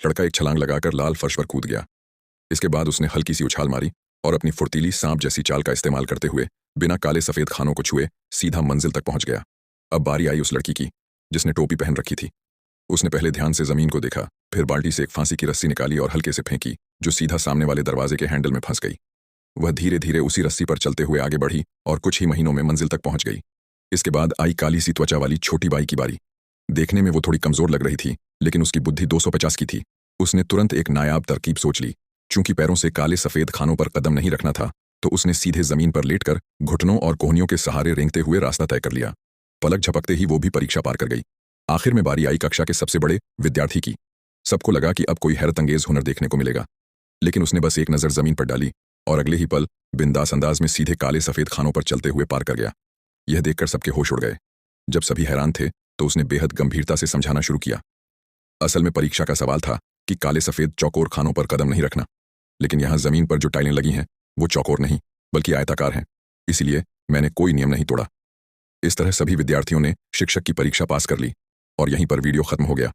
लड़का एक छलांग लगाकर लाल फर्श पर कूद गया। इसके बाद उसने हल्की सी उछाल मारी और अपनी फुर्तीली सांप जैसी चाल का इस्तेमाल करते हुए बिना काले सफेद खानों को छुए सीधा मंजिल तक पहुंच गया। अब बारी आई उस लड़की की जिसने टोपी पहन रखी थी। उसने पहले ध्यान से जमीन को देखा, फिर बाल्टी से एक फांसी की रस्सी निकाली और हल्के से फेंकी, जो सीधा सामने वाले दरवाजे के हैंडल में फंस गई। वह धीरे धीरे उसी रस्सी पर चलते हुए आगे बढ़ी और कुछ ही महीनों में मंजिल तक पहुंच गई। इसके बाद आई काली सी त्वचा वाली छोटी बाई की बारी। देखने में वो थोड़ी कमजोर लग रही थी, लेकिन उसकी बुद्धि 250 की थी। उसने तुरंत एक नायाब तरकीब सोच ली। चूंकि पैरों से काले सफेद खानों पर कदम नहीं रखना था, तो उसने सीधे जमीन पर लेटकर घुटनों और कोहनियों के सहारे रेंगते हुए रास्ता तय कर लिया। पलक झपकते ही वो भी परीक्षा पार कर गई। आखिर में बारी आई कक्षा के सबसे बड़े विद्यार्थी की। सबको लगा कि अब कोई हैरतअंगेज हुनर देखने को मिलेगा, लेकिन उसने बस एक नजर जमीन पर डाली और अगले ही पल बिंदास अंदाज में सीधे काले सफेद खानों पर चलते हुए पार कर गया। यह देखकर सबके होश उड़ गए। जब सभी हैरान थे तो उसने बेहद गंभीरता से समझाना शुरू किया। असल में परीक्षा का सवाल था कि काले सफेद चौकोर खानों पर कदम नहीं रखना, लेकिन यहां जमीन पर जो टाइलें लगी हैं वो चौकोर नहीं बल्कि आयताकार हैं, इसलिए मैंने कोई नियम नहीं तोड़ा। इस तरह सभी विद्यार्थियों ने शिक्षक की परीक्षा पास कर ली और यहीं पर वीडियो खत्म हो गया।